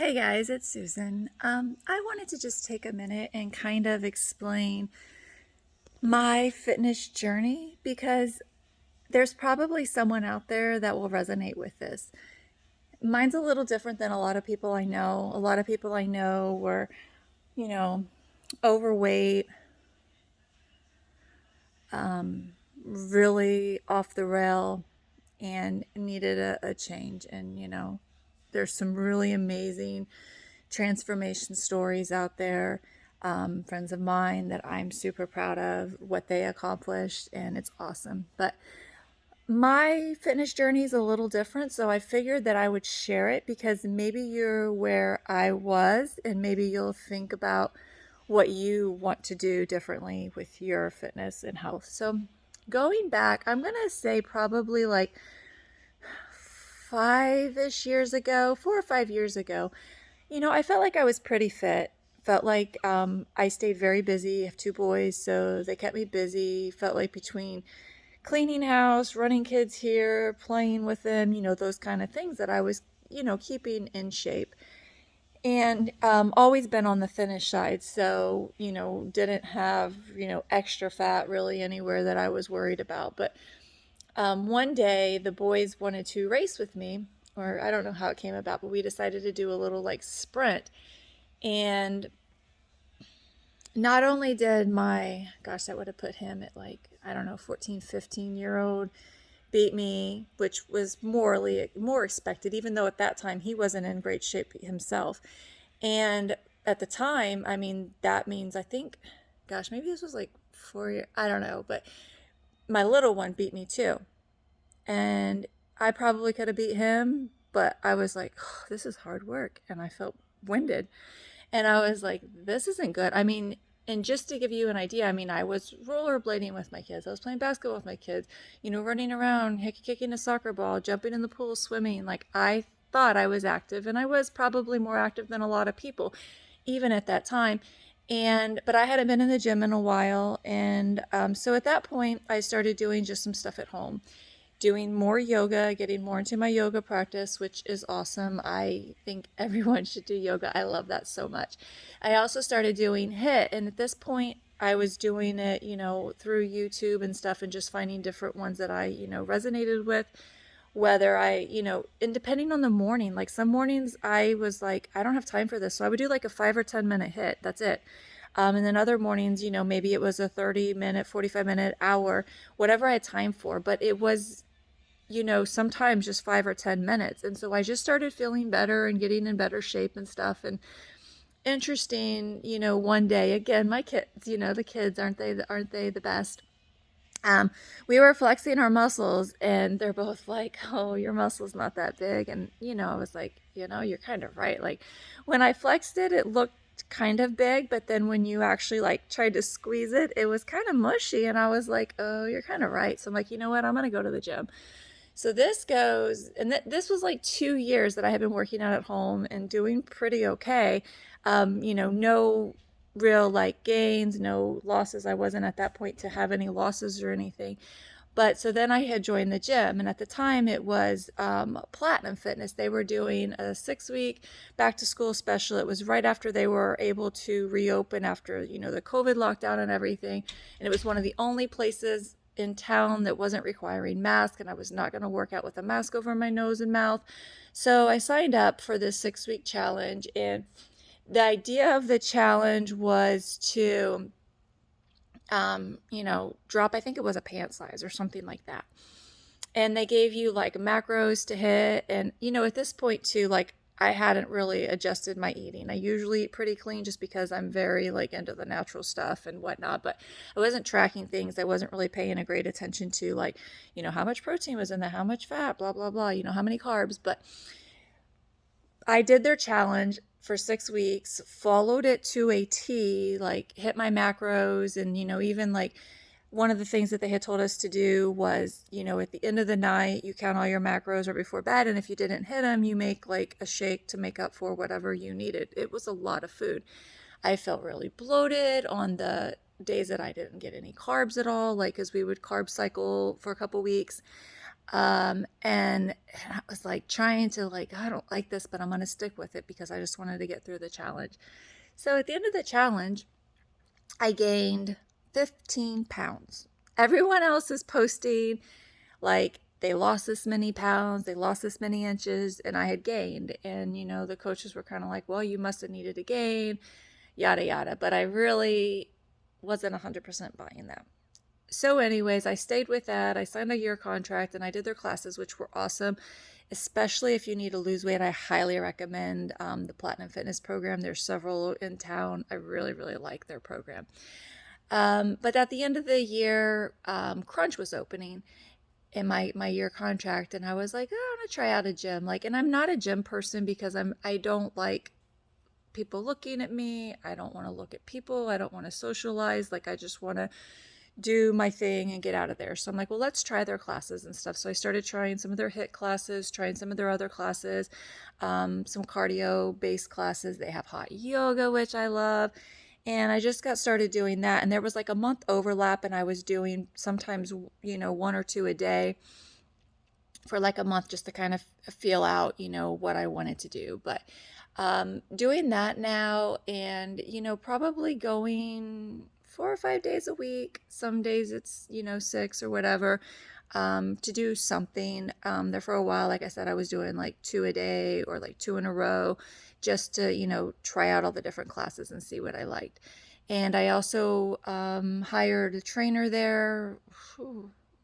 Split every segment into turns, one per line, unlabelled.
Hey guys, it's Susan. I wanted to just take a minute and kind of explain my fitness journey because there's probably someone out there that will resonate with this. Mine's a little different than a lot of people I know. A lot of people I know were, you know, overweight, really off the rail, and needed a change. And, there's some really amazing transformation stories out there. Friends of mine that I'm super proud of what they accomplished, and it's awesome. But my fitness journey is a little different, so I figured that I would share it because maybe you're where I was, and maybe you'll think about what you want to do differently with your fitness and health. So, going back, I'm gonna say probably like 5-ish years ago, 4 or 5 years ago, I felt like I was pretty fit. Felt like I stayed very busy. I have two boys, so they kept me busy. Felt like between cleaning house, running kids here, playing with them, those kind of things that I was, keeping in shape. And always been on the thinnish side, so, didn't have, extra fat really anywhere that I was worried about. But one day the boys wanted to race with me, or I don't know how it came about, but we decided to do a little like sprint. And not only did gosh, that would have put him at like, I don't know, 14, 15-year-old beat me, which was morally more expected, even though at that time he wasn't in great shape himself. And at the time, I mean, that means I think, gosh, maybe this was like 4 years, I don't know, but my little one beat me too. And I probably could have beat him, but I was like, oh, this is hard work. And I felt winded. And I was like, this isn't good. I mean, and just to give you an idea, I mean, I was rollerblading with my kids. I was playing basketball with my kids, running around, kicking a soccer ball, jumping in the pool, swimming. Like, I thought I was active, and I was probably more active than a lot of people, even at that time. But I hadn't been in the gym in a while. And so at that point, I started doing just some stuff at home, doing more yoga, getting more into my yoga practice, which is awesome. I think everyone should do yoga. I love that so much. I also started doing HIIT, and at this point, I was doing it, through YouTube and stuff, and just finding different ones that I, resonated with. Whether and depending on the morning, like some mornings I was like, I don't have time for this. So I would do like a 5 or 10 minute HIIT. That's it. And then other mornings, maybe it was a 30-minute, 45-minute, hour, whatever I had time for. But it was sometimes just 5 or 10 minutes. And so I just started feeling better and getting in better shape and stuff. And interesting, one day again, my kids, the kids, aren't they the best? We were flexing our muscles, and they're both like, oh, your muscle's not that big. And, I was like, you're kind of right. Like when I flexed it, it looked kind of big, but then when you actually like tried to squeeze it, it was kind of mushy. And I was like, oh, you're kind of right. So I'm like, you know what? I'm going to go to the gym. So this goes, and this was like 2 years that I had been working out at home and doing pretty okay. No real like gains, no losses. I wasn't at that point to have any losses or anything. But so then I had joined the gym, and at the time it was Platinum Fitness. They were doing a 6-week back to school special. It was right after they were able to reopen after, the COVID lockdown and everything. And it was one of the only places in town that wasn't requiring masks, and I was not going to work out with a mask over my nose and mouth. So I signed up for this 6-week challenge, and the idea of the challenge was to drop, I think it was a pant size or something like that. And they gave you like macros to hit. And, at this point too, like I hadn't really adjusted my eating. I usually eat pretty clean just because I'm very like into the natural stuff and whatnot, but I wasn't tracking things. I wasn't really paying a great attention to like, how much protein was in there, how much fat, blah, blah, blah, how many carbs. But I did their challenge for 6 weeks, followed it to a T, like hit my macros. And, even like one of the things that they had told us to do was, at the end of the night, you count all your macros right before bed. And if you didn't hit them, you make like a shake to make up for whatever you needed. It was a lot of food. I felt really bloated on the days that I didn't get any carbs at all, like, because we would carb cycle for a couple weeks. And I was like trying to like, I don't like this, but I'm going to stick with it because I just wanted to get through the challenge. So at the end of the challenge, I gained 15 pounds. Everyone else is posting like they lost this many pounds, they lost this many inches, and I had gained. And, the coaches were kind of like, well, you must have needed to gain, yada, yada. But I really wasn't 100% buying that. So, anyways, I stayed with that. I signed a year contract and I did their classes, which were awesome. Especially if you need to lose weight, I highly recommend the Platinum Fitness program. There's several in town. I really, really like their program. But at the end of the year, Crunch was opening in my year contract, and I was like, oh, I want to try out a gym. Like, and I'm not a gym person because I don't like people looking at me. I don't want to look at people. I don't want to socialize. Like, I just want to do my thing and get out of there. So I'm like, well, let's try their classes and stuff. So I started trying some of their HIIT classes, trying some of their other classes, some cardio based classes. They have hot yoga, which I love. And I just got started doing that. And there was like a month overlap, and I was doing sometimes, one or two a day for like a month just to kind of feel out, what I wanted to do. But doing that now, and, probably going 4 or 5 days a week. Some days it's, 6 or whatever, to do something. There for a while, like I said, I was doing like 2 a day or like 2 in a row just to, try out all the different classes and see what I liked. And I also hired a trainer there a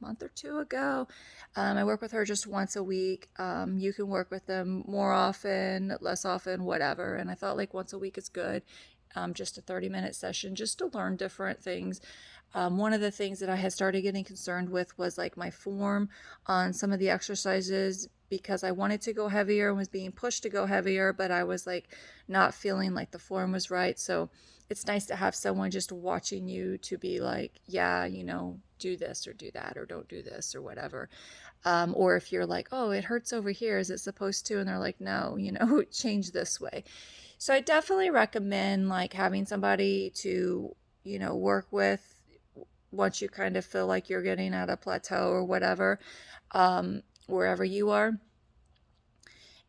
month or two ago. I work with her just once a week. You can work with them more often, less often, whatever. And I thought like once a week is good. Just a 30-minute session just to learn different things. One of the things that I had started getting concerned with was like my form on some of the exercises, because I wanted to go heavier and was being pushed to go heavier, but I was like not feeling like the form was right. So it's nice to have someone just watching you to be like, yeah, do this or do that, or don't do this or whatever. Or if you're like, oh, it hurts over here, is it supposed to? And they're like, no, change this way. So I definitely recommend like having somebody to, work with once you kind of feel like you're getting at a plateau or whatever, wherever you are.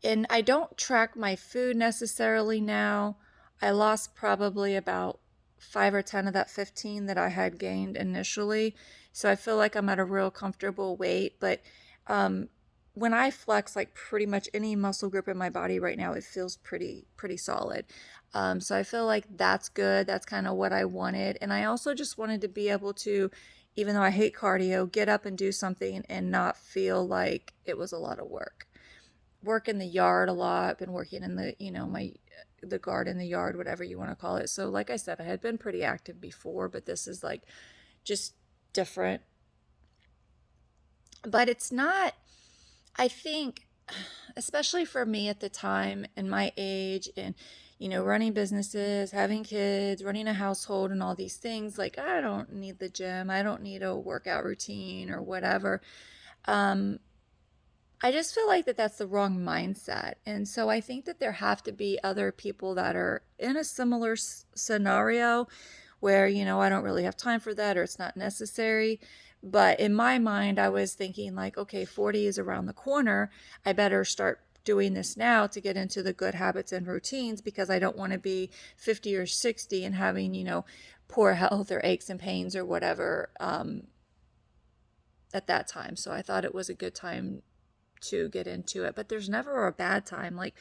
And I don't track my food necessarily now. I lost probably about 5 or 10 of that 15 that I had gained initially. So I feel like I'm at a real comfortable weight. But um, when I flex like pretty much any muscle group in my body right now, it feels pretty solid. So I feel like that's good. That's kind of what I wanted. And I also just wanted to be able to, even though I hate cardio, get up and do something and not feel like it was a lot of work. Work in the yard a lot, been working in the, the garden, the yard, whatever you want to call it. So like I said, I had been pretty active before, but this is like just different. But it's not, I think, especially for me at the time and my age and, running businesses, having kids, running a household and all these things, like I don't need the gym. I don't need a workout routine or whatever. I just feel like that's the wrong mindset. And so I think that there have to be other people that are in a similar scenario where, I don't really have time for that or it's not necessary. But in my mind, I was thinking like, okay, 40 is around the corner. I better start doing this now to get into the good habits and routines, because I don't want to be 50 or 60 and having, poor health or aches and pains or whatever at that time. So I thought it was a good time to get into it. But there's never a bad time. Like,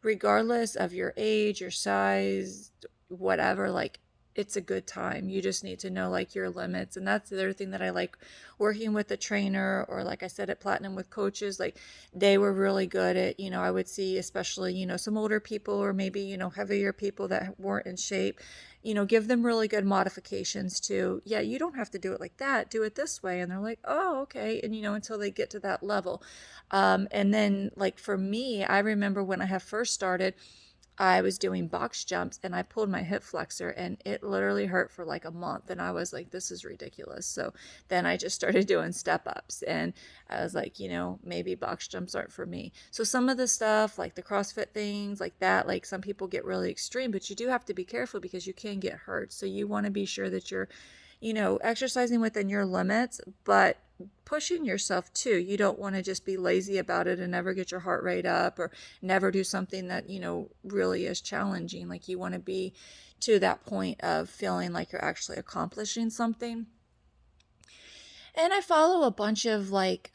regardless of your age, your size, whatever, like it's a good time. You just need to know like your limits. And that's the other thing that I like working with a trainer, or like I said at Platinum with coaches, like they were really good at, I would see especially, some older people or maybe, heavier people that weren't in shape, give them really good modifications to, yeah, you don't have to do it like that, do it this way. And they're like, oh, okay. And, until they get to that level. And then like for me, I remember when I have first started, I was doing box jumps and I pulled my hip flexor and it literally hurt for like a month. And I was like, this is ridiculous. So then I just started doing step ups, and I was like, maybe box jumps aren't for me. So some of the stuff like the CrossFit things like that, like some people get really extreme, but you do have to be careful because you can get hurt. So you want to be sure that you're, exercising within your limits, but pushing yourself too. You don't want to just be lazy about it and never get your heart rate up or never do something that, really is challenging. Like you want to be to that point of feeling like you're actually accomplishing something. And I follow a bunch of like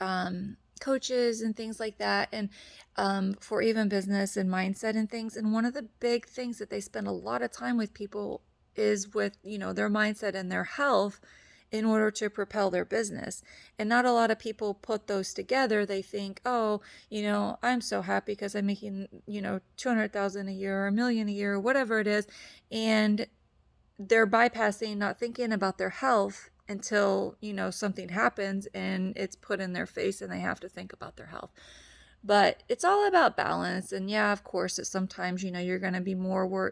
coaches and things like that, and for even business and mindset and things. And one of the big things that they spend a lot of time with people is with, their mindset and their health in order to propel their business. And not a lot of people put those together. They think, oh, I'm so happy because I'm making, 200,000 a year or a million a year or whatever it is. And they're bypassing, not thinking about their health until, something happens and it's put in their face and they have to think about their health. But it's all about balance. And yeah, of course, that sometimes, you're going to be more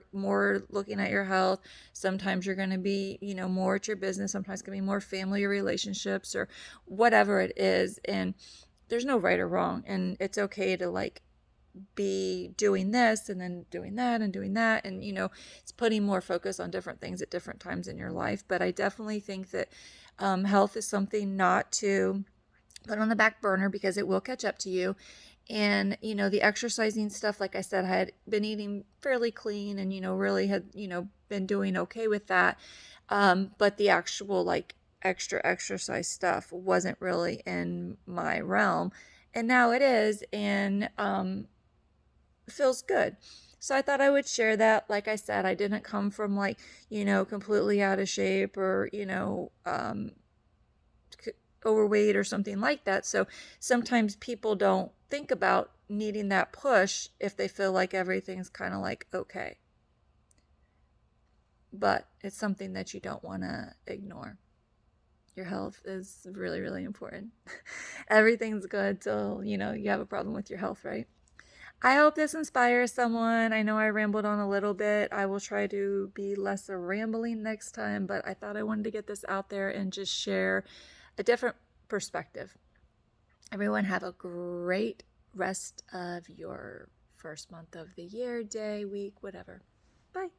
looking at your health. Sometimes you're going to be, more at your business. Sometimes it's going to be more family or relationships or whatever it is. And there's no right or wrong. And it's okay to like be doing this and then doing that and doing that, and it's putting more focus on different things at different times in your life. But I definitely think that health is something not to put on the back burner because it will catch up to you. And the exercising stuff, like I said, I had been eating fairly clean and really had been doing okay with that, but the actual like extra exercise stuff wasn't really in my realm, and now it is. And feels good. So I thought I would share that. Like I said, I didn't come from like, completely out of shape or, overweight or something like that. So sometimes people don't think about needing that push if they feel like everything's kind of like okay. But it's something that you don't want to ignore. Your health is really, really important. Everything's good till, you have a problem with your health, right? I hope this inspires someone. I know I rambled on a little bit. I will try to be less rambling next time, but I thought I wanted to get this out there and just share a different perspective. Everyone have a great rest of your first month of the year, day, week, whatever. Bye.